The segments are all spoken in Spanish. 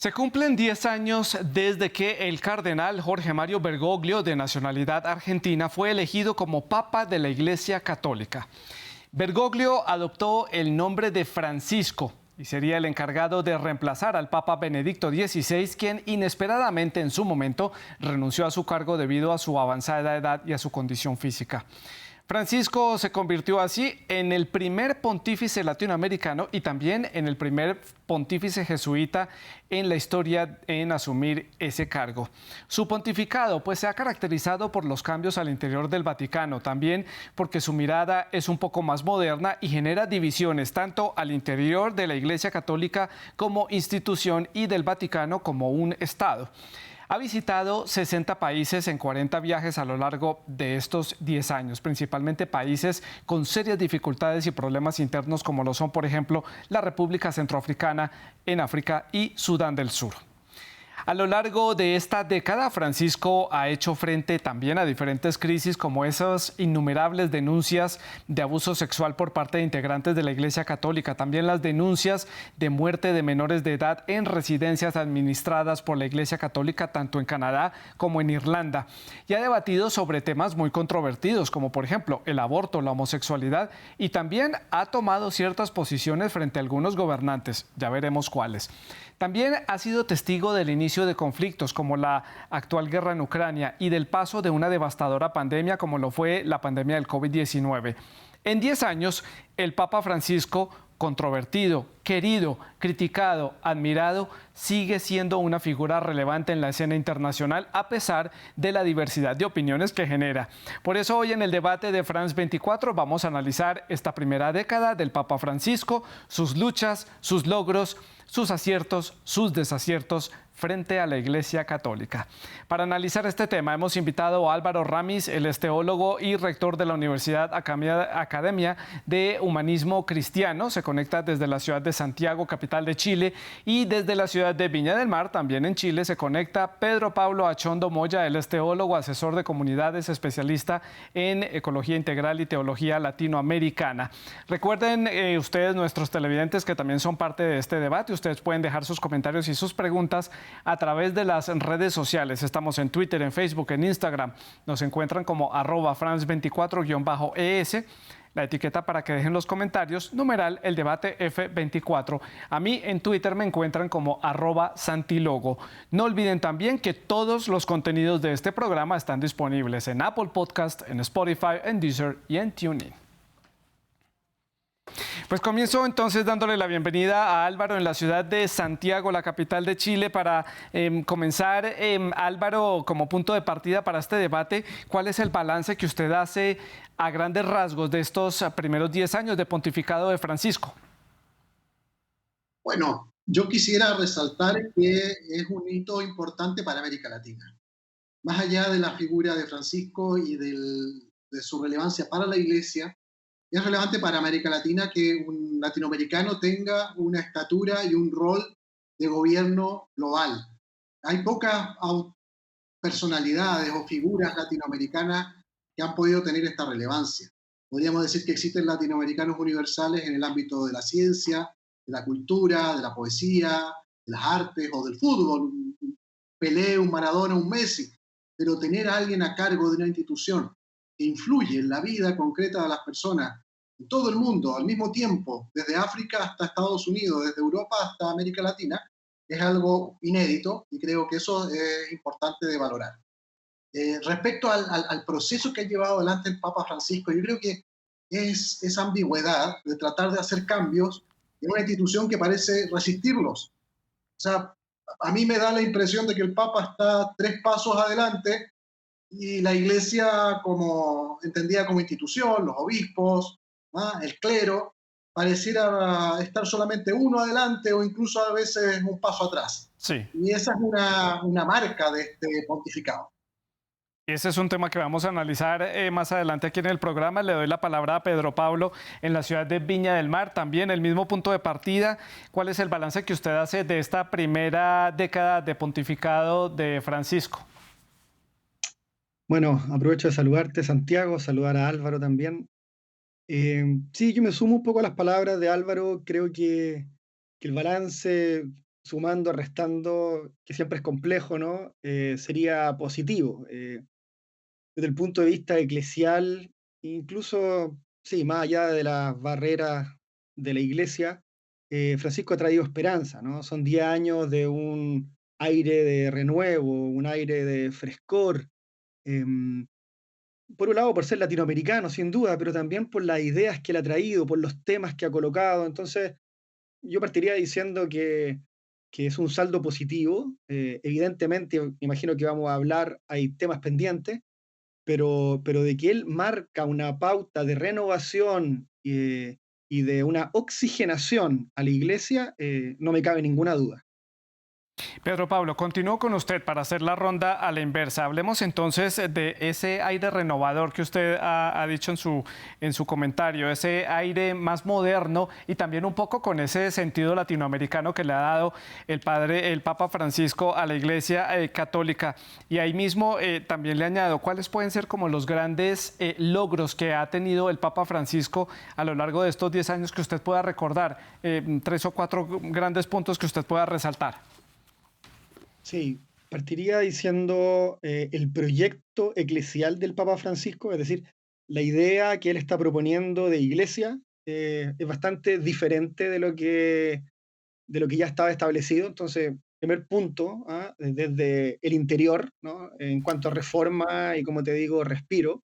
Se cumplen 10 años desde que el cardenal Jorge Mario Bergoglio, de nacionalidad argentina, fue elegido como Papa de la Iglesia Católica. Bergoglio adoptó el nombre de Francisco y sería el encargado de reemplazar al Papa Benedicto XVI, quien inesperadamente en su momento renunció a su cargo debido a su avanzada edad y a su condición física. Francisco se convirtió así en el primer pontífice latinoamericano y también en el primer pontífice jesuita en la historia en asumir ese cargo. Su pontificado pues se ha caracterizado por los cambios al interior del Vaticano, también porque su mirada es un poco más moderna y genera divisiones tanto al interior de la Iglesia Católica como institución y del Vaticano como un Estado. Ha visitado 60 países en 40 viajes a lo largo de estos 10 años, principalmente países con serias dificultades y problemas internos como lo son, por ejemplo, la República Centroafricana en África y Sudán del Sur. A lo largo de esta década, Francisco ha hecho frente también a diferentes crisis como esas innumerables denuncias de abuso sexual por parte de integrantes de la Iglesia Católica, también las denuncias de muerte de menores de edad en residencias administradas por la Iglesia Católica tanto en Canadá como en Irlanda. Y ha debatido sobre temas muy controvertidos como por ejemplo el aborto, la homosexualidad y también ha tomado ciertas posiciones frente a algunos gobernantes, ya veremos cuáles. También ha sido testigo del inicio de conflictos como la actual guerra en Ucrania y del paso de una devastadora pandemia como lo fue la pandemia del COVID-19. En 10 años, el Papa Francisco, controvertido, querido, criticado, admirado, sigue siendo una figura relevante en la escena internacional a pesar de la diversidad de opiniones que genera. Por eso hoy en el debate de France 24 vamos a analizar esta primera década del Papa Francisco, sus luchas, sus logros, sus aciertos, sus desaciertos frente a la Iglesia Católica. Para analizar este tema hemos invitado a Álvaro Ramis, él es teólogo y rector de la Universidad Academia de Humanismo Cristiano. Se conecta desde la ciudad de Santiago, capital de Chile, y desde la ciudad de Viña del Mar, también en Chile, se conecta Pedro Pablo Achondo Moya. Él es teólogo, asesor de comunidades, especialista en ecología integral y teología latinoamericana. Recuerden ustedes, nuestros televidentes, que también son parte de este debate. Ustedes pueden dejar sus comentarios y sus preguntas a través de las redes sociales. Estamos en Twitter, en Facebook, en Instagram. Nos encuentran como @France24-ES. La etiqueta para que dejen los comentarios, numeral el debate F24. A mí en Twitter me encuentran como @Santilogo. No olviden también que todos los contenidos de este programa están disponibles en Apple Podcast, en Spotify, en Deezer y en TuneIn. Pues comienzo entonces dándole la bienvenida a Álvaro en la ciudad de Santiago, la capital de Chile, para comenzar. Álvaro, como punto de partida para este debate, ¿cuál es el balance que usted hace a grandes rasgos de estos primeros 10 años de pontificado de Francisco? Bueno, yo quisiera resaltar que es un hito importante para América Latina. Más allá de la figura de Francisco y de su relevancia para la Iglesia, es relevante para América Latina que un latinoamericano tenga una estatura y un rol de gobierno global. Hay pocas personalidades o figuras latinoamericanas que han podido tener esta relevancia. Podríamos decir que existen latinoamericanos universales en el ámbito de la ciencia, de la cultura, de la poesía, de las artes o del fútbol, un Pelé, un Maradona, un Messi, pero tener a alguien a cargo de una institución que influye en la vida concreta de las personas en todo el mundo al mismo tiempo, desde África hasta Estados Unidos, desde Europa hasta América Latina, es algo inédito y creo que eso es importante de valorar. Respecto al proceso que ha llevado adelante el Papa Francisco, yo creo que es esa ambigüedad de tratar de hacer cambios en una institución que parece resistirlos. O sea, a mí me da la impresión de que el Papa está 3 pasos adelante y la Iglesia como entendida como institución, los obispos, el clero, pareciera estar solamente uno adelante o incluso a veces un paso atrás. Sí. Y esa es una marca de este pontificado. Ese es un tema que vamos a analizar más adelante aquí en el programa. Le doy la palabra a Pedro Pablo en la ciudad de Viña del Mar. También el mismo punto de partida. ¿Cuál es el balance que usted hace de esta primera década de pontificado de Francisco? Bueno, aprovecho de saludarte, Santiago, saludar a Álvaro también. Sí, yo me sumo un poco a las palabras de Álvaro. Creo que el balance sumando, restando, que siempre es complejo, ¿no? Sería positivo. Desde el punto de vista eclesial, incluso, sí, más allá de las barreras de la iglesia, Francisco ha traído esperanza, ¿no? Son 10 años de un aire de renuevo, un aire de frescor. em, por un lado, por ser latinoamericano, sin duda, pero también por las ideas que él ha traído, por los temas que ha colocado. Entonces, yo partiría diciendo que es un saldo positivo. Evidentemente, imagino que vamos a hablar, hay temas pendientes, pero de que él marca una pauta de renovación y de una oxigenación a la iglesia, no me cabe ninguna duda. Pedro Pablo, continúo con usted para hacer la ronda a la inversa. Hablemos entonces de ese aire renovador que usted ha dicho en su comentario, ese aire más moderno y también un poco con ese sentido latinoamericano que le ha dado el Papa Francisco a la Iglesia Católica. Y ahí mismo también le añado, ¿cuáles pueden ser como los grandes logros que ha tenido el Papa Francisco a lo largo de estos 10 años que usted pueda recordar? 3 o 4 grandes puntos que usted pueda resaltar. Sí, partiría diciendo el proyecto eclesial del Papa Francisco, es decir, la idea que él está proponiendo de iglesia es bastante diferente de lo que ya estaba establecido. Entonces, primer punto, desde el interior, ¿no? En cuanto a reforma y, como te digo, respiro,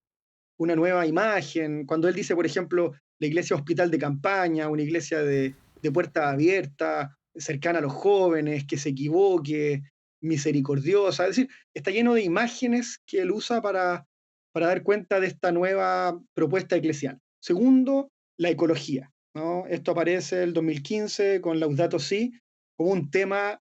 una nueva imagen. Cuando él dice, por ejemplo, la iglesia hospital de campaña, una iglesia de puerta abierta, cercana a los jóvenes, que se equivoque, misericordiosa, es decir, está lleno de imágenes que él usa para dar cuenta de esta nueva propuesta eclesial. Segundo, la ecología, ¿no? Esto aparece el 2015 con Laudato Si como un tema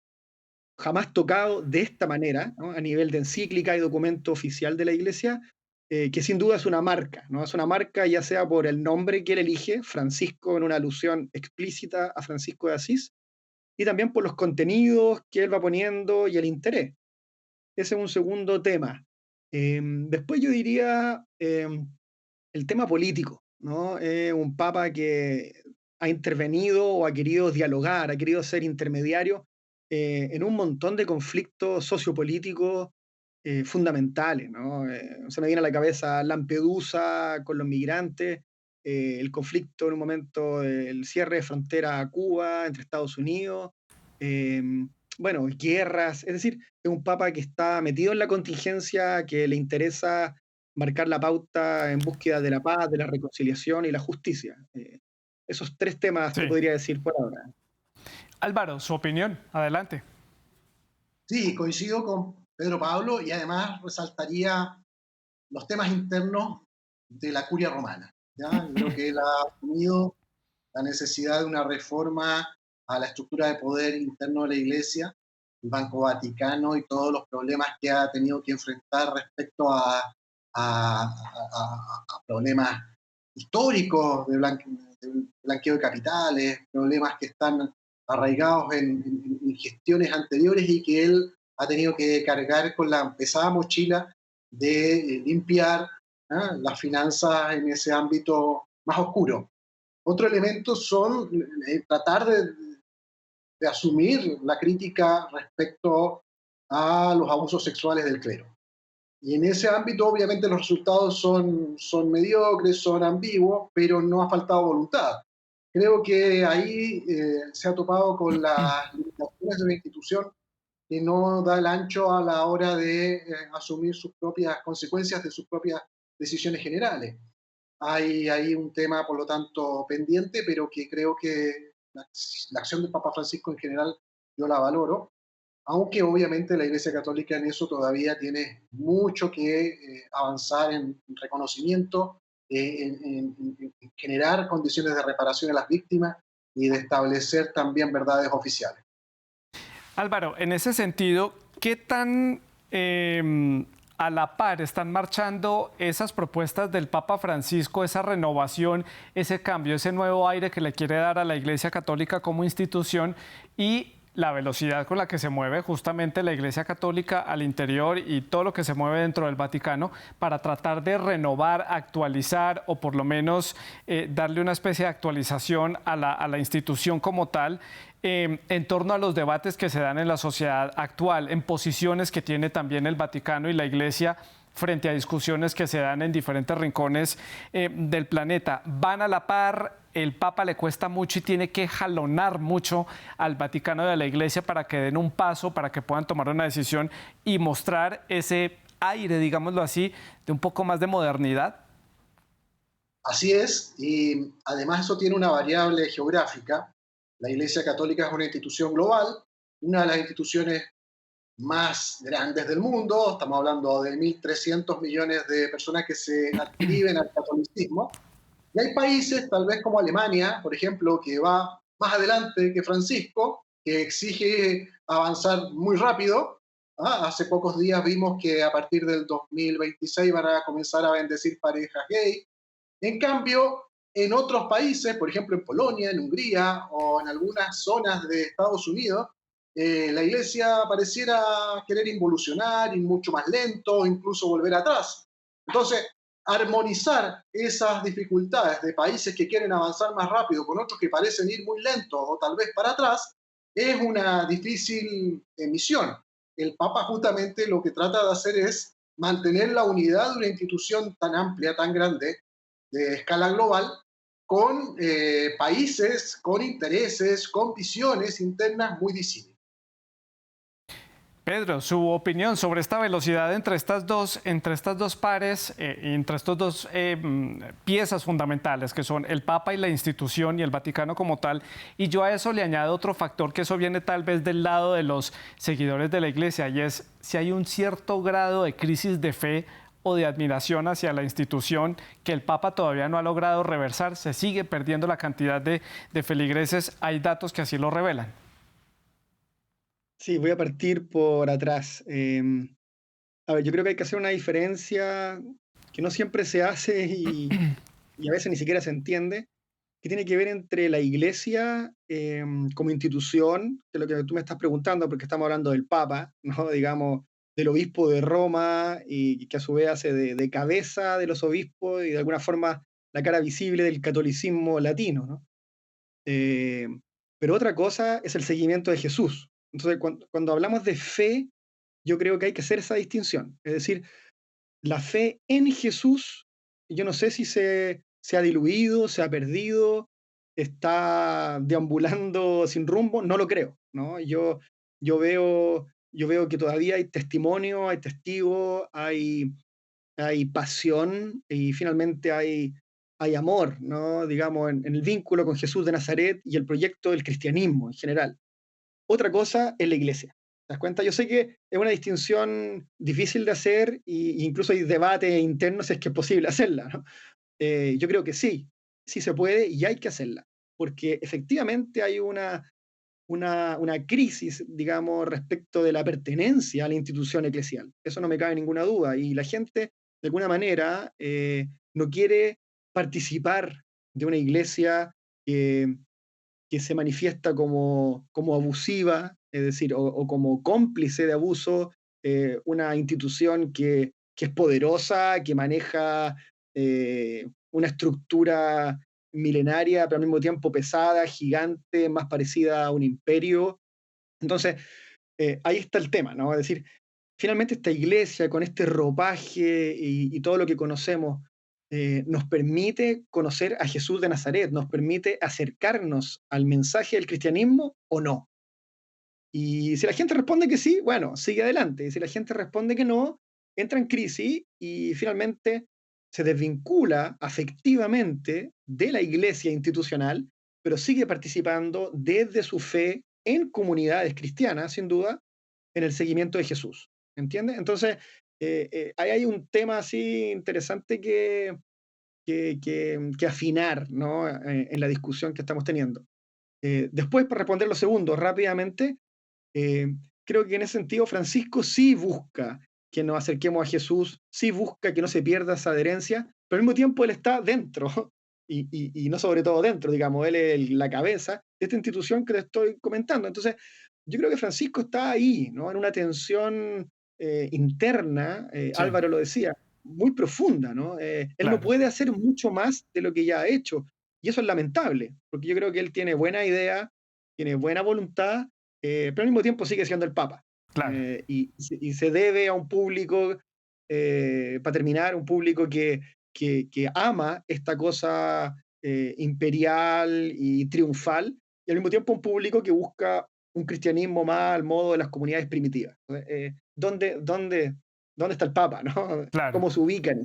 jamás tocado de esta manera, ¿no? A nivel de encíclica y documento oficial de la Iglesia, que sin duda es una marca, ¿no? Es una marca ya sea por el nombre que él elige, Francisco, en una alusión explícita a Francisco de Asís, y también por los contenidos que él va poniendo y el interés. Ese es un segundo tema. Después yo diría el tema político, ¿no? Un papa que ha intervenido o ha querido dialogar, ha querido ser intermediario en un montón de conflictos sociopolíticos fundamentales, ¿no? Se me viene a la cabeza Lampedusa con los migrantes, el conflicto en un momento, el cierre de frontera a Cuba entre Estados Unidos, eh, bueno, guerras, es decir, es un papa que está metido en la contingencia, que le interesa marcar la pauta en búsqueda de la paz, de la reconciliación y la justicia. Esos tres temas te Sí. podría decir por ahora. Álvaro, su opinión, adelante. Sí, coincido con Pedro Pablo y además resaltaría los temas internos de la curia romana. ¿Ya? Creo que él ha asumido la necesidad de una reforma a la estructura de poder interno de la Iglesia, el Banco Vaticano y todos los problemas que ha tenido que enfrentar respecto a problemas históricos de blanqueo de capitales, problemas que están arraigados en gestiones anteriores y que él ha tenido que cargar con la pesada mochila de limpiar las finanzas en ese ámbito más oscuro. Otro elemento son tratar de asumir la crítica respecto a los abusos sexuales del clero. Y en ese ámbito, obviamente, los resultados son mediocres, son ambiguos, pero no ha faltado voluntad. Creo que ahí se ha topado con las limitaciones de una institución que no da el ancho a la hora de asumir sus propias consecuencias de sus propias decisiones generales. Hay un tema, por lo tanto, pendiente, pero que creo que la acción del Papa Francisco en general yo la valoro, aunque obviamente la Iglesia Católica en eso todavía tiene mucho que avanzar en reconocimiento, en generar condiciones de reparación a las víctimas y de establecer también verdades oficiales. Álvaro, en ese sentido, ¿qué tan a la par están marchando esas propuestas del Papa Francisco, esa renovación, ese cambio, ese nuevo aire que le quiere dar a la Iglesia Católica como institución y la velocidad con la que se mueve justamente la Iglesia Católica al interior y todo lo que se mueve dentro del Vaticano para tratar de renovar, actualizar o por lo menos darle una especie de actualización a la institución como tal en torno a los debates que se dan en la sociedad actual, en posiciones que tiene también el Vaticano y la Iglesia frente a discusiones que se dan en diferentes rincones del planeta. Van a la par, el Papa le cuesta mucho y tiene que jalonar mucho al Vaticano y a la Iglesia para que den un paso, para que puedan tomar una decisión y mostrar ese aire, digámoslo así, de un poco más de modernidad. Así es, y además eso tiene una variable geográfica. La Iglesia Católica es una institución global, una de las instituciones más grandes del mundo. Estamos hablando de 1.300 millones de personas que se adscriben al catolicismo. Y hay países, tal vez como Alemania, por ejemplo, que va más adelante que Francisco, que exige avanzar muy rápido. Hace pocos días vimos que a partir del 2026 van a comenzar a bendecir parejas gay. En cambio, en otros países, por ejemplo en Polonia, en Hungría o en algunas zonas de Estados Unidos, la iglesia pareciera querer involucionar, ir mucho más lento, incluso volver atrás. Entonces, armonizar esas dificultades de países que quieren avanzar más rápido con otros que parecen ir muy lentos o tal vez para atrás, es una difícil misión. El Papa justamente lo que trata de hacer es mantener la unidad de una institución tan amplia, tan grande, de escala global, con países, con intereses, con visiones internas muy disímiles. Pedro, su opinión sobre esta velocidad entre estas dos pares, entre estas dos piezas fundamentales que son el Papa y la institución y el Vaticano como tal. Y yo a eso le añado otro factor que eso viene tal vez del lado de los seguidores de la Iglesia y es si hay un cierto grado de crisis de fe o de admiración hacia la institución que el Papa todavía no ha logrado reversar, se sigue perdiendo la cantidad de feligreses. Hay datos que así lo revelan. Sí, voy a partir por atrás. A ver, yo creo que hay que hacer una diferencia que no siempre se hace y a veces ni siquiera se entiende, que tiene que ver entre la Iglesia como institución, que es lo que tú me estás preguntando, porque estamos hablando del Papa, ¿no? Digamos, del obispo de Roma, y que a su vez hace de cabeza de los obispos y de alguna forma la cara visible del catolicismo latino, ¿no? Eh, pero otra cosa es el seguimiento de Jesús. Entonces, cuando hablamos de fe, yo creo que hay que hacer esa distinción. Es decir, la fe en Jesús, yo no sé si se ha diluido, se ha perdido, está deambulando sin rumbo, no lo creo, ¿no? Yo veo que todavía hay testimonio, hay testigo, hay pasión y finalmente hay amor, ¿no? Digamos, en el vínculo con Jesús de Nazaret y el proyecto del cristianismo en general. Otra cosa es la iglesia. ¿Te das cuenta? Yo sé que es una distinción difícil de hacer e incluso hay debate interno si es que es posible hacerla, ¿no? Yo creo que sí, sí se puede y hay que hacerla, porque efectivamente hay una crisis, digamos, respecto de la pertenencia a la institución eclesial. Eso no me cabe ninguna duda. Y la gente, de alguna manera, no quiere participar de una iglesia que se manifiesta como abusiva, es decir, o como cómplice de abuso, una institución que es poderosa, que maneja una estructura milenaria, pero al mismo tiempo pesada, gigante, más parecida a un imperio. Entonces, ahí está el tema, ¿no? Es decir, finalmente esta iglesia con este ropaje y todo lo que conocemos nos permite conocer a Jesús de Nazaret, nos permite acercarnos al mensaje del cristianismo o no. Y si la gente responde que sí, bueno, sigue adelante. Y si la gente responde que no, entra en crisis y finalmente se desvincula afectivamente de la iglesia institucional, pero sigue participando desde su fe en comunidades cristianas, sin duda, en el seguimiento de Jesús. ¿Entiendes? Entonces, ahí hay un tema así interesante que afinar, ¿no? En la discusión que estamos teniendo. Después, para responder lo segundo rápidamente, eh, creo que en ese sentido Francisco sí busca que nos acerquemos a Jesús, sí busca que no se pierda esa adherencia, pero al mismo tiempo él está dentro, y no sobre todo dentro, digamos, él es la cabeza de esta institución que te estoy comentando. Entonces, yo creo que Francisco está ahí, ¿no? En una tensión interna, Sí, Álvaro lo decía, muy profunda, ¿no? Él no claro, puede hacer mucho más de lo que ya ha hecho. Y eso es lamentable, porque yo creo que él tiene buena idea, tiene buena voluntad, pero al mismo tiempo sigue siendo el Papa. claro. Y se debe a un público, para terminar, un público que ama esta cosa imperial y triunfal, y al mismo tiempo un público que busca un cristianismo más al modo de las comunidades primitivas. ¿Dónde está el Papa? ¿No? Claro. ¿Cómo se ubican?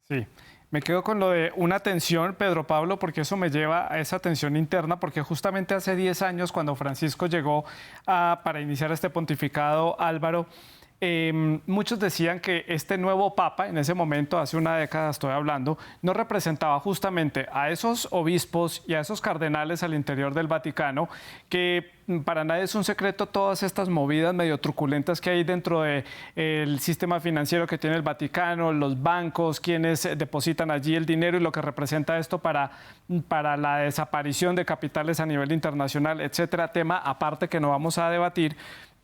Sí, me quedo con lo de una tensión, Pedro Pablo, porque eso me lleva a esa tensión interna, porque justamente hace 10 años, cuando Francisco llegó para iniciar este pontificado, Álvaro, muchos decían que este nuevo papa, en ese momento, hace una década estoy hablando, no representaba justamente a esos obispos y a esos cardenales al interior del Vaticano, que para nadie es un secreto todas estas movidas medio truculentas que hay dentro del sistema financiero que tiene el Vaticano, los bancos, quienes depositan allí el dinero y lo que representa esto para la desaparición de capitales a nivel internacional, etcétera, tema aparte que no vamos a debatir,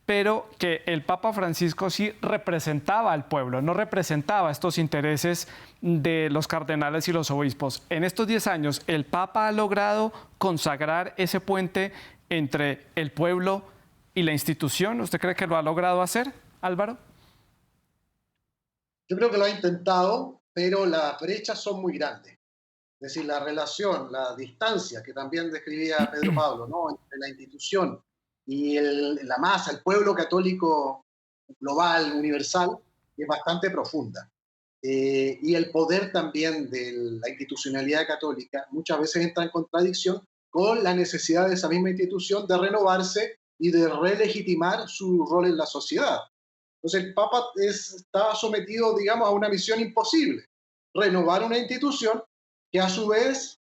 pero que el Papa Francisco sí representaba al pueblo, no representaba estos intereses de los cardenales y los obispos. En estos 10 años, ¿el Papa ha logrado consagrar ese puente entre el pueblo y la institución? ¿Usted cree que lo ha logrado hacer, Álvaro? Yo creo que lo ha intentado, pero las brechas son muy grandes. Es decir, la relación, la distancia que también describía Pedro Pablo, ¿no? Entre la institución y la masa, el pueblo católico global, universal, es bastante profunda. Y el poder también de la institucionalidad católica muchas veces entra en contradicción con la necesidad de esa misma institución de renovarse y de relegitimar su rol en la sociedad. Entonces el Papa está sometido, digamos, a una misión imposible, renovar una institución que a su vez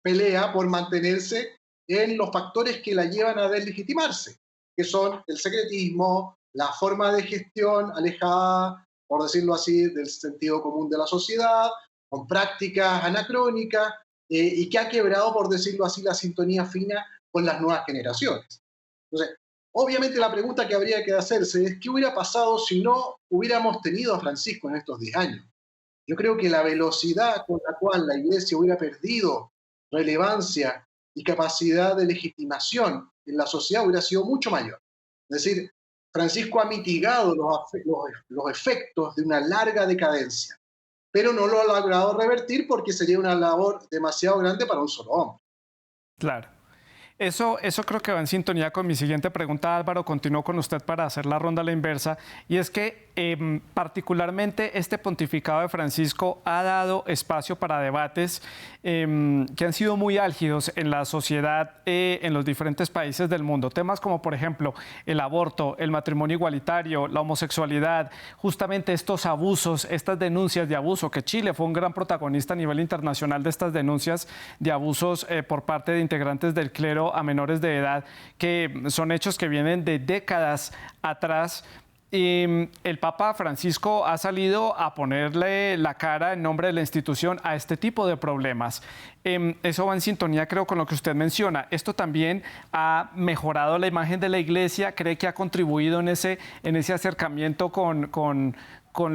pelea por mantenerse en los factores que la llevan a deslegitimarse, que son el secretismo, la forma de gestión alejada, por decirlo así, del sentido común de la sociedad, con prácticas anacrónicas, y que ha quebrado, por decirlo así, la sintonía fina con las nuevas generaciones. Entonces, obviamente la pregunta que habría que hacerse es, ¿qué hubiera pasado si no hubiéramos tenido a Francisco en estos 10 años? Yo creo que la velocidad con la cual la Iglesia hubiera perdido relevancia y capacidad de legitimación en la sociedad hubiera sido mucho mayor. Es decir, Francisco ha mitigado los efectos de una larga decadencia, pero no lo ha logrado revertir porque sería una labor demasiado grande para un solo hombre. Claro. Eso creo que va en sintonía con mi siguiente pregunta, Álvaro. Continúo con usted para hacer la ronda a la inversa. Y es que particularmente este pontificado de Francisco ha dado espacio para debates que han sido muy álgidos en la sociedad en los diferentes países del mundo. Temas como, por ejemplo, el aborto, el matrimonio igualitario, la homosexualidad, justamente estos abusos, estas denuncias de abuso, que Chile fue un gran protagonista a nivel internacional de estas denuncias de abusos por parte de integrantes del clero a menores de edad, que son hechos que vienen de décadas atrás. Y el Papa Francisco ha salido a ponerle la cara en nombre de la institución a este tipo de problemas. Eso va en sintonía, creo, con lo que usted menciona. Esto también ha mejorado la imagen de la Iglesia. ¿Cree que ha contribuido en ese acercamiento con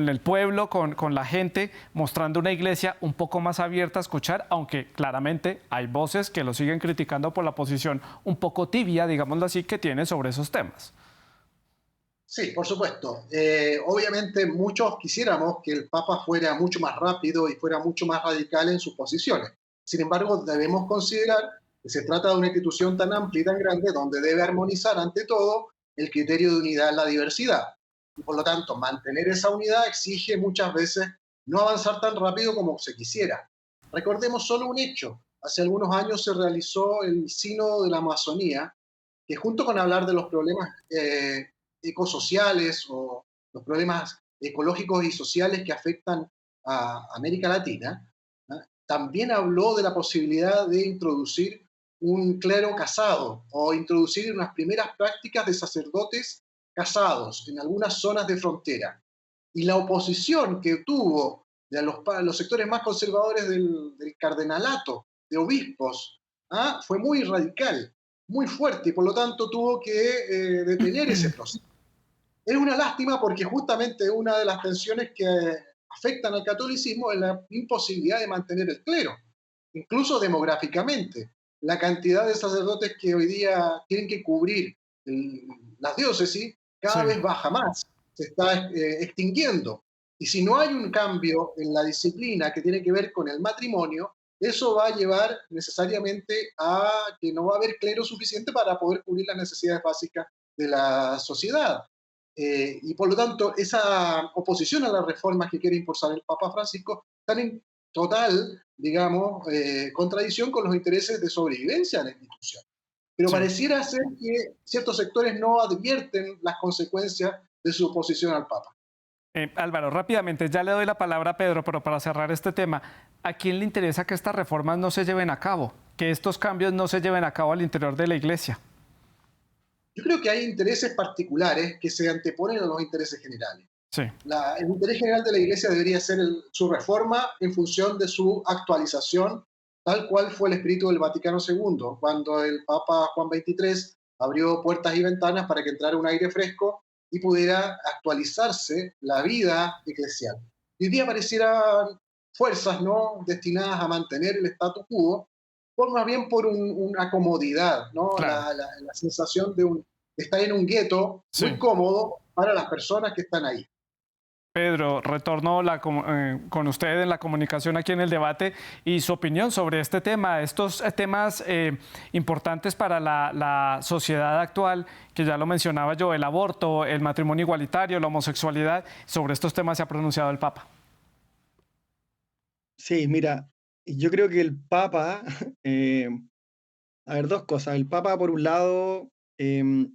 el pueblo, con la gente, mostrando una Iglesia un poco más abierta a escuchar, aunque claramente hay voces que lo siguen criticando por la posición un poco tibia, digámoslo así, que tiene sobre esos temas? Sí, por supuesto. Obviamente muchos quisiéramos que el Papa fuera mucho más rápido y fuera mucho más radical en sus posiciones. Sin embargo, debemos considerar que se trata de una institución tan amplia y tan grande donde debe armonizar ante todo el criterio de unidad en la diversidad. Y por lo tanto, mantener esa unidad exige muchas veces no avanzar tan rápido como se quisiera. Recordemos solo un hecho. Hace algunos años se realizó el Sínodo de la Amazonía, que junto con hablar de los problemas ecosociales o los problemas ecológicos y sociales que afectan a América Latina, ¿no? También habló de la posibilidad de introducir un clero casado o introducir unas primeras prácticas de sacerdotes casados en algunas zonas de frontera. Y la oposición que tuvo de los sectores más conservadores del cardenalato, de obispos, fue muy radical. muy fuerte y por lo tanto tuvo que detener ese proceso. Es una lástima porque justamente una de las tensiones que afectan al catolicismo es la imposibilidad de mantener el clero, incluso demográficamente. La cantidad de sacerdotes que hoy día tienen que cubrir el- las diócesis Sí, cada vez baja más, se está extinguiendo. Y si no hay un cambio en la disciplina que tiene que ver con el matrimonio, eso va a llevar necesariamente a que no va a haber clero suficiente para poder cubrir las necesidades básicas de la sociedad. Y por lo tanto, esa oposición a las reformas que quiere impulsar el Papa Francisco están en total, digamos, contradicción con los intereses de sobrevivencia de la institución. Pero sí. pareciera ser que ciertos sectores no advierten las consecuencias de su oposición al Papa. Álvaro, rápidamente, ya le doy la palabra a Pedro, pero para cerrar este tema, ¿a quién le interesa que estas reformas no se lleven a cabo? Que estos cambios no se lleven a cabo al interior de la iglesia. Yo creo que hay intereses particulares que se anteponen a los intereses generales. Sí, El interés general de la Iglesia debería ser su reforma en función de su actualización, tal cual fue el espíritu del Vaticano II, cuando el Papa Juan XXIII abrió puertas y ventanas para que entrara un aire fresco y pudiera actualizarse la vida eclesial. Y hoy día parecieran fuerzas no destinadas a mantener el status quo, por más bien por una comodidad, ¿no? claro. La sensación de estar en un gueto Sí. muy cómodo para las personas que están ahí. Pedro, retorno con usted en la comunicación aquí en el debate y su opinión sobre este tema, estos temas importantes para la sociedad actual, que ya lo mencionaba yo, el aborto, el matrimonio igualitario, la homosexualidad, sobre estos temas se ha pronunciado el Papa. Sí, mira, yo creo que el Papa, eh, a ver, dos cosas. El Papa, por un lado, em,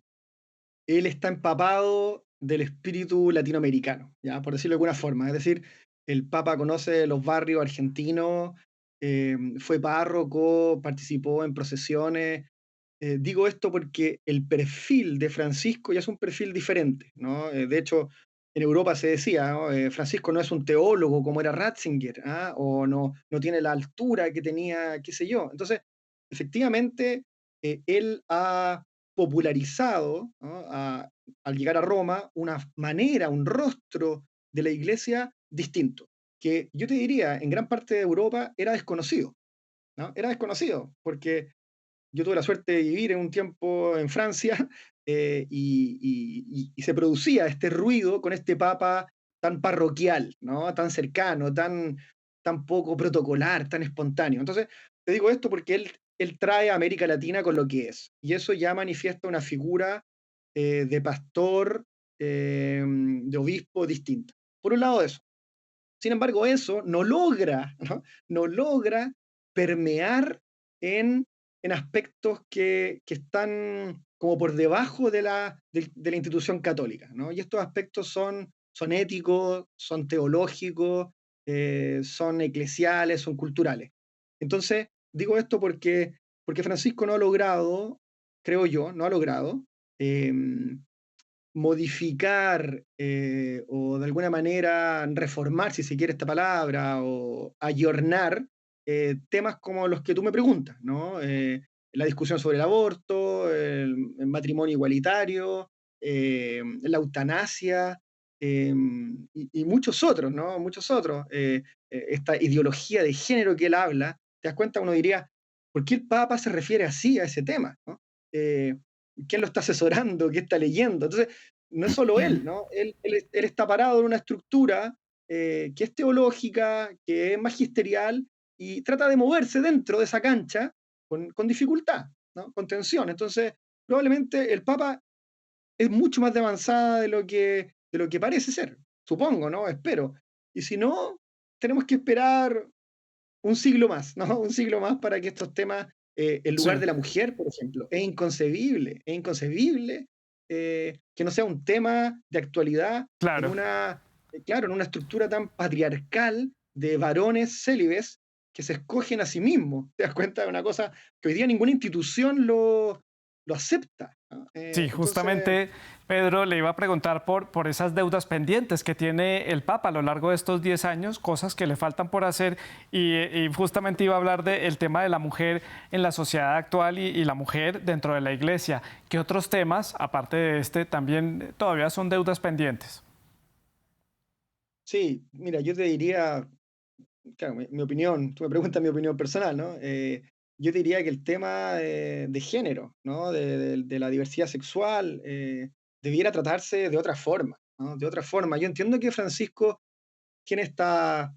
él está empapado del espíritu latinoamericano, ¿ya? Por decirlo de alguna forma. Es decir, el Papa conoce los barrios argentinos, fue párroco, participó en procesiones. Digo esto porque el perfil de Francisco ya es un perfil diferente, ¿no? De hecho, en Europa se decía, ¿no? Francisco no es un teólogo como era Ratzinger, ¿ah? O no tiene la altura que tenía, qué sé yo. Entonces, efectivamente, él ha popularizado, ¿no? Al llegar a Roma, una manera, un rostro de la iglesia distinto, que yo te diría, en gran parte de Europa era desconocido, ¿no? Era desconocido, porque yo tuve la suerte de vivir en un tiempo en Francia y se producía este ruido con este papa tan parroquial, ¿no? Tan cercano, tan poco protocolar, tan espontáneo. Entonces, te digo esto porque él trae a América Latina con lo que es, y eso ya manifiesta una figura de pastor, de obispo distinta. Por un lado eso. Sin embargo, eso no logra, ¿no? No logra permear en, en aspectos que están como por debajo de la institución católica, ¿no? Y estos aspectos son éticos, son teológicos, son eclesiales, son culturales. Entonces, digo esto porque Francisco no ha logrado, creo yo, no ha logrado em, modificar o de alguna manera reformar, si se quiere esta palabra, o ayornar temas como los que tú me preguntas, ¿no? La discusión sobre el aborto, el matrimonio igualitario, la eutanasia y muchos otros, ¿no? Muchos otros. Esta ideología de género que él habla, te das cuenta, uno diría, ¿por qué el Papa se refiere así a ese tema? ¿No? Eh, ¿Quién lo está asesorando? ¿Qué está leyendo? Entonces, no es solo él, ¿no? Él está parado en una estructura que es teológica, que es magisterial, y trata de moverse dentro de esa cancha con dificultad, ¿no? Con tensión. Entonces, probablemente el Papa es mucho más de avanzada de lo que parece ser, supongo, ¿no? Espero. Y si no, tenemos que esperar un siglo más, ¿no? Un siglo más para que estos temas, el Sí, lugar de la mujer, por ejemplo, es inconcebible que no sea un tema de actualidad claro. claro, en una estructura tan patriarcal de varones célibes que se escogen a sí mismos. ¿Te das cuenta de una cosa que hoy día ninguna institución lo acepta, ¿no? Sí, Entonces, justamente, Pedro, le iba a preguntar por esas deudas pendientes que tiene el Papa a lo largo de estos 10 años, cosas que le faltan por hacer, y justamente iba a hablar del tema de la mujer en la sociedad actual y la mujer dentro de la Iglesia. ¿Qué otros temas, aparte de este, también todavía son deudas pendientes? sí, mira, yo te diría, claro, mi opinión, tú me preguntas mi opinión personal, ¿no? Yo te diría que el tema de género, ¿no? De la diversidad sexual, debiera tratarse de otra forma, ¿no? De otra forma. Yo entiendo que Francisco tiene esta,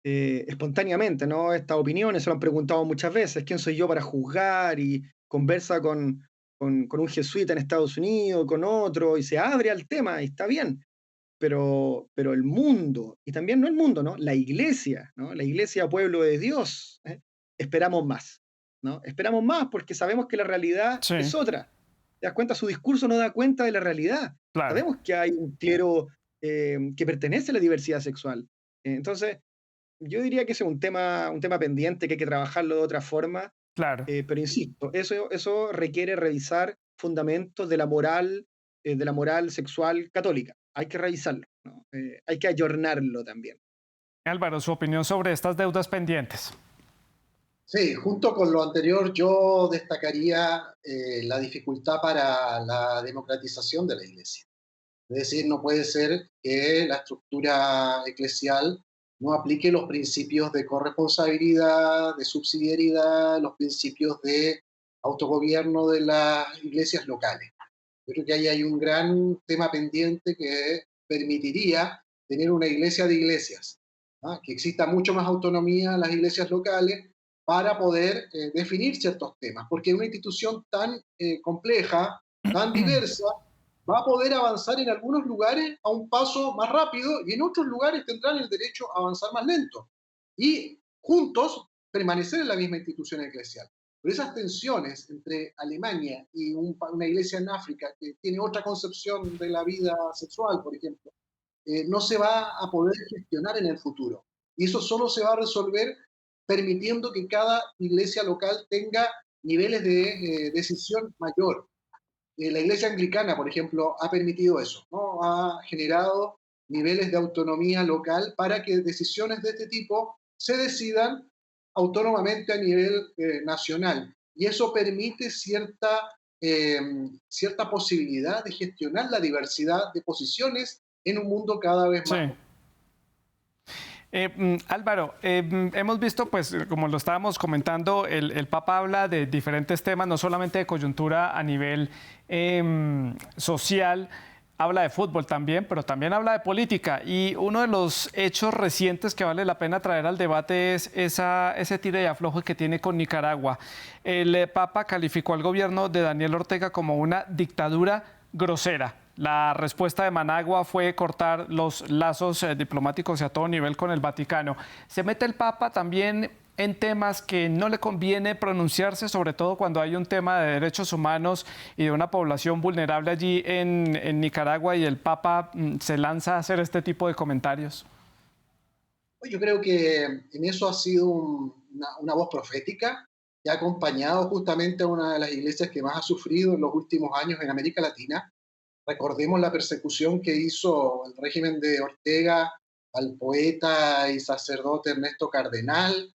espontáneamente, ¿no? Estas opiniones, se lo han preguntado muchas veces, ¿quién soy yo para juzgar? Y conversa con un jesuita en Estados Unidos, con otro, y se abre al tema, y está bien, pero el mundo, y también no el mundo, ¿no? La iglesia, ¿no? La iglesia, pueblo de Dios, ¿eh? Esperamos más, ¿no? Esperamos más porque sabemos que la realidad es Sí, otra. ¿Te das cuenta? Su discurso no da cuenta de la realidad. claro, Sabemos que hay un clero que pertenece a la diversidad sexual. Entonces, yo diría que ese es un tema pendiente que hay que trabajarlo de otra forma, claro. pero insisto, eso requiere revisar fundamentos de la moral sexual católica. Hay que revisarlo, ¿no? Hay que ayornarlo también. Álvaro, su opinión sobre estas deudas pendientes. Sí, junto con lo anterior, yo destacaría la dificultad para la democratización de la Iglesia. Es decir, no puede ser que la estructura eclesial no aplique los principios de corresponsabilidad, de subsidiariedad, los principios de autogobierno de las iglesias locales. Yo creo que ahí hay un gran tema pendiente que permitiría tener una iglesia de iglesias, ¿ah? Que exista mucho más autonomía en las iglesias locales para poder definir ciertos temas, porque una institución tan compleja, tan diversa, va a poder avanzar en algunos lugares a un paso más rápido y en otros lugares tendrán el derecho a avanzar más lento. Y juntos permanecer en la misma institución eclesial. Pero esas tensiones entre Alemania y una iglesia en África que tiene otra concepción de la vida sexual, por ejemplo, no se va a poder gestionar en el futuro. Y eso solo se va a resolver permitiendo que cada iglesia local tenga niveles de decisión mayor. La iglesia anglicana, por ejemplo, ha permitido eso, ¿no? Ha generado niveles de autonomía local para que decisiones de este tipo se decidan autónomamente a nivel nacional. Y eso permite eh, cierta posibilidad de gestionar la diversidad de posiciones en un mundo cada vez Sí. más. Álvaro, hemos visto, pues, como lo estábamos comentando, el Papa habla de diferentes temas, no solamente de coyuntura a nivel social, habla de fútbol también, pero también habla de política. Y uno de los hechos recientes que vale la pena traer al debate es ese tire y afloje que tiene con Nicaragua. El Papa calificó al gobierno de Daniel Ortega como una dictadura grosera. La respuesta de Managua fue cortar los lazos diplomáticos y a todo nivel con el Vaticano. Se mete el Papa también en temas que no le conviene pronunciarse, sobre todo cuando hay un tema de derechos humanos y de una población vulnerable allí en Nicaragua, y el Papa se lanza a hacer este tipo de comentarios. Yo creo que en eso ha sido una voz profética que ha acompañado justamente a una de las iglesias que más ha sufrido en los últimos años en América Latina. Recordemos la persecución que hizo el régimen de Ortega al poeta y sacerdote Ernesto Cardenal,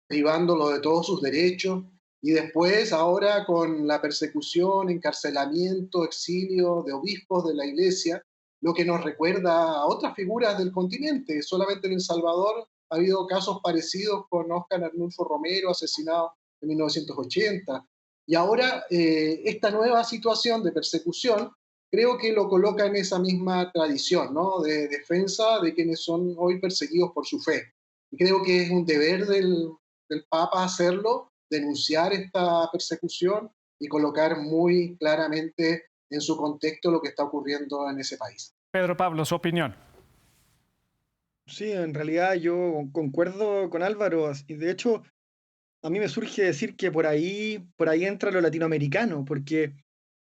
privándolo de todos sus derechos, y después ahora con la persecución, encarcelamiento, exilio de obispos de la iglesia, lo que nos recuerda a otras figuras del continente. Solamente en El Salvador ha habido casos parecidos con Óscar Arnulfo Romero, asesinado en 1980. Y ahora esta nueva situación de persecución creo que lo coloca en esa misma tradición, ¿no? De defensa de quienes son hoy perseguidos por su fe. Y creo que es un deber del Papa hacerlo, denunciar esta persecución y colocar muy claramente en su contexto lo que está ocurriendo en ese país. Pedro Pablo, su opinión. Sí, en realidad yo concuerdo con Álvaro, y de hecho a mí me surge decir que por ahí entra lo latinoamericano, porque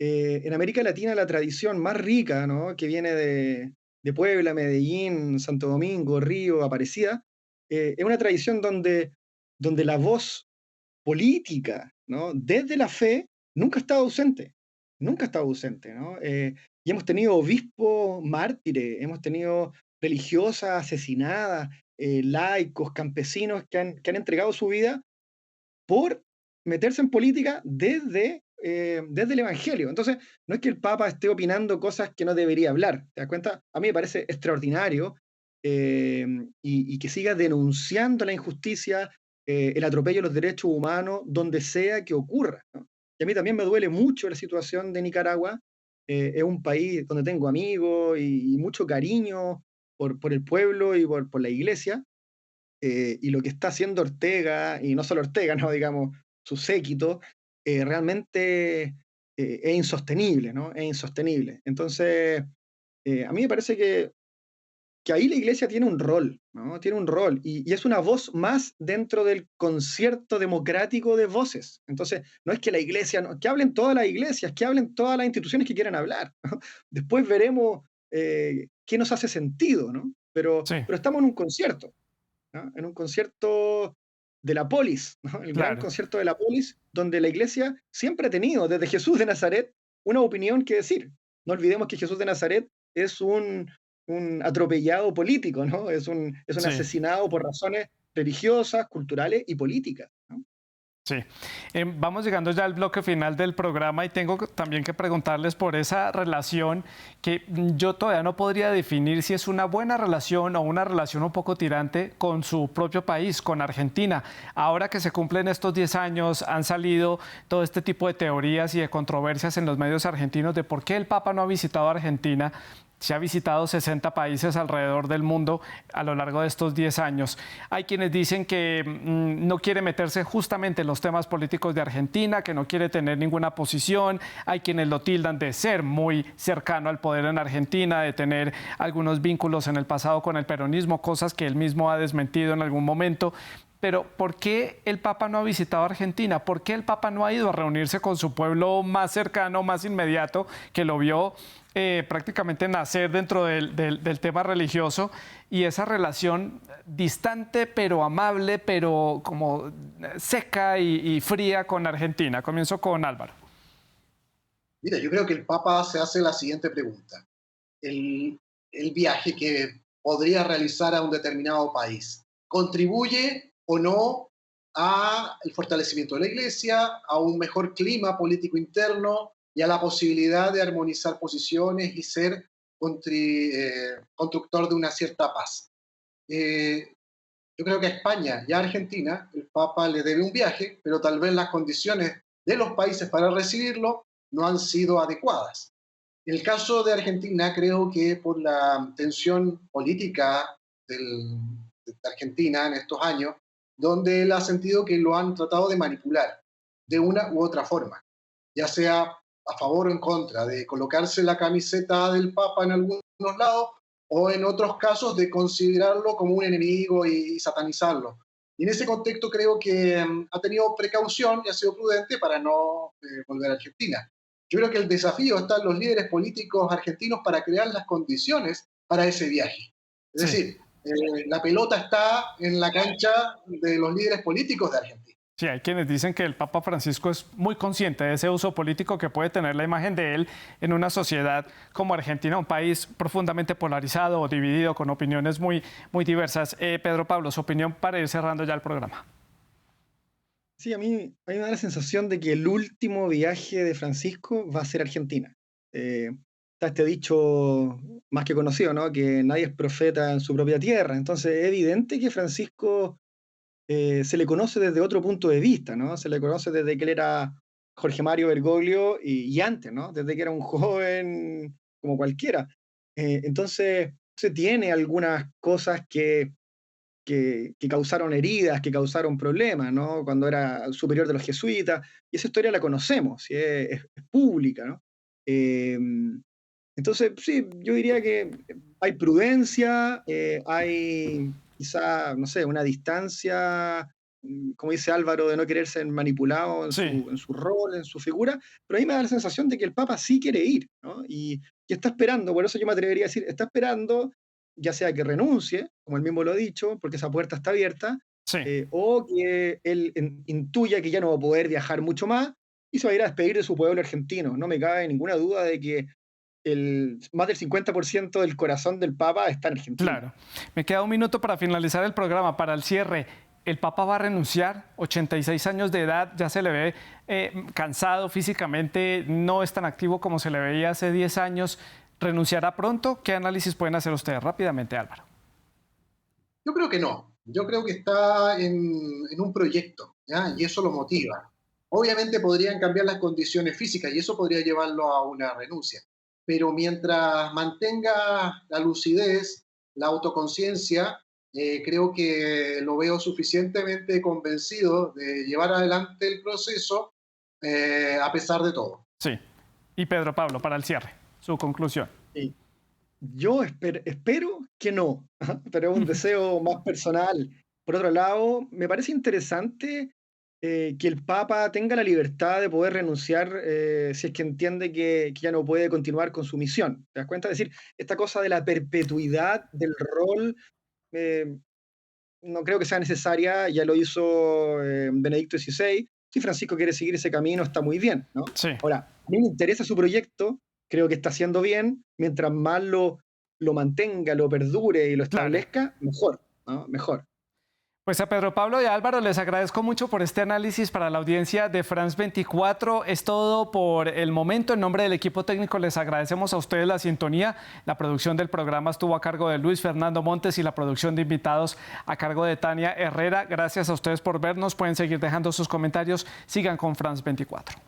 en América Latina la tradición más rica, ¿no? Que viene de Puebla, Medellín, Santo Domingo, Río, Aparecida, es una tradición donde la voz política, ¿no? Desde la fe nunca ha estado ausente, nunca ha estado ausente, ¿no? Y hemos tenido obispos mártires, hemos tenido religiosas asesinadas, laicos, campesinos que han entregado su vida por meterse en política desde el Evangelio. Entonces, no es que el Papa esté opinando cosas que no debería hablar, ¿te das cuenta? A mí me parece extraordinario y que siga denunciando la injusticia, el atropello de los derechos humanos, donde sea que ocurra, ¿no? Y a mí también me duele mucho la situación de Nicaragua. Es un país donde tengo amigos y mucho cariño por el pueblo y por la iglesia, y lo que está haciendo Ortega, y no solo Ortega, ¿no? Digamos, su séquito, realmente es insostenible, ¿no? Es insostenible. Entonces, a mí me parece que ahí la iglesia tiene un rol, ¿no? Tiene un rol, y es una voz más dentro del concierto democrático de voces. Entonces, no es que la iglesia, que hablen todas las iglesias, que hablen todas las instituciones que quieran hablar, ¿no? Después veremos qué nos hace sentido, ¿no? Sí, Pero estamos en un concierto, ¿no? En un concierto de la polis, ¿no? El gran claro. concierto de la polis, donde la iglesia siempre ha tenido, desde Jesús de Nazaret, una opinión que decir. No olvidemos que Jesús de Nazaret es un atropellado político, ¿no? Es un Sí. asesinado por razones religiosas, culturales y políticas, ¿no? Sí, vamos llegando ya al bloque final del programa y tengo también que preguntarles por esa relación que yo todavía no podría definir si es una buena relación o una relación un poco tirante con su propio país, con Argentina. Ahora que se cumplen estos 10 años, han salido todo este tipo de teorías y de controversias en los medios argentinos de por qué el Papa no ha visitado Argentina. Se ha visitado 60 países alrededor del mundo a lo largo de estos 10 años. Hay quienes dicen que no quiere meterse justamente en los temas políticos de Argentina, que no quiere tener ninguna posición. Hay quienes lo tildan de ser muy cercano al poder en Argentina, de tener algunos vínculos en el pasado con el peronismo, cosas que él mismo ha desmentido en algún momento. Pero ¿por qué el Papa no ha visitado Argentina? ¿Por qué el Papa no ha ido a reunirse con su pueblo más cercano, más inmediato, que lo vio prácticamente nacer dentro del tema religioso? Y esa relación distante, pero amable, pero como seca y fría con Argentina. Comienzo con Álvaro. Mira, yo creo que el Papa se hace la siguiente pregunta. El, el viaje que podría realizar a un determinado país, ¿contribuye o no a el fortalecimiento de la iglesia, a un mejor clima político interno y a la posibilidad de armonizar posiciones y ser constructor de una cierta paz? Eh, yo creo que a España y a Argentina el Papa le debe un viaje, pero tal vez las condiciones de los países para recibirlo no han sido adecuadas. En el caso de Argentina, creo que por la tensión política de Argentina en estos años, donde él ha sentido que lo han tratado de manipular de una u otra forma, ya sea a favor o en contra, de colocarse la camiseta del Papa en algunos lados o en otros casos de considerarlo como un enemigo y satanizarlo. Y en ese contexto creo que ha tenido precaución y ha sido prudente para no volver a Argentina. Yo creo que el desafío está en los líderes políticos argentinos para crear las condiciones para ese viaje. Es Sí. decir, la pelota está en la cancha de los líderes políticos de Argentina. Sí, hay quienes dicen que el Papa Francisco es muy consciente de ese uso político que puede tener la imagen de él en una sociedad como Argentina, un país profundamente polarizado o dividido con opiniones muy, muy diversas. Pedro Pablo, su opinión para ir cerrando ya el programa. Sí, a mí me da la sensación de que el último viaje de Francisco va a ser Argentina. Está este dicho más que conocido, ¿no? Que nadie es profeta en su propia tierra. Entonces es evidente que Francisco se le conoce desde otro punto de vista, ¿no? Se le conoce desde que él era Jorge Mario Bergoglio y antes, ¿no? Desde que era un joven como cualquiera. Entonces, se tiene algunas cosas que causaron heridas, que causaron problemas, ¿no? Cuando era superior de los jesuitas, y esa historia la conocemos, ¿sí? Es pública, ¿no? Entonces, sí, yo diría que hay prudencia, hay quizá, no sé, una distancia, como dice Álvaro, de no querer ser manipulado en Sí, su rol, en su figura, pero a mí me da la sensación de que el Papa sí quiere ir, ¿no? Y está esperando, por eso yo me atrevería a decir, está esperando, ya sea que renuncie, como él mismo lo ha dicho, porque esa puerta está abierta, sí, o que él intuya que ya no va a poder viajar mucho más, y se va a ir a despedir de su pueblo argentino. No me cabe ninguna duda de que más del 50% del corazón del Papa está en Argentina. Claro. Me queda un minuto para finalizar el programa, para el cierre. ¿El Papa va a renunciar? 86 años de edad, ya se le ve cansado físicamente, no es tan activo como se le veía hace 10 años. ¿Renunciará pronto? ¿Qué análisis pueden hacer ustedes rápidamente, Álvaro? Yo creo que no. Yo creo que está en un proyecto, ¿ya? Y eso lo motiva. Obviamente podrían cambiar las condiciones físicas y eso podría llevarlo a una renuncia. Pero mientras mantenga la lucidez, la autoconciencia, creo que lo veo suficientemente convencido de llevar adelante el proceso a pesar de todo. Sí. Y Pedro Pablo, para el cierre, su conclusión. Sí. Yo espero que no, pero es un deseo más personal. Por otro lado, me parece interesante que el Papa tenga la libertad de poder renunciar si es que entiende que ya no puede continuar con su misión. ¿Te das cuenta? Es decir, esta cosa de la perpetuidad del rol eh, no creo que sea necesaria, ya lo hizo Benedicto XVI. Si Francisco quiere seguir ese camino, está muy bien, ¿no? Sí. Ahora, a mí me interesa su proyecto, creo que está haciendo bien, mientras más lo mantenga, lo perdure y lo establezca, mejor, ¿no? Mejor. Pues a Pedro Pablo y a Álvaro les agradezco mucho por este análisis para la audiencia de France 24. Es todo por el momento. En nombre del equipo técnico les agradecemos a ustedes la sintonía. La producción del programa estuvo a cargo de Luis Fernando Montes y la producción de invitados a cargo de Tania Herrera. Gracias a ustedes por vernos. Pueden seguir dejando sus comentarios. Sigan con France 24.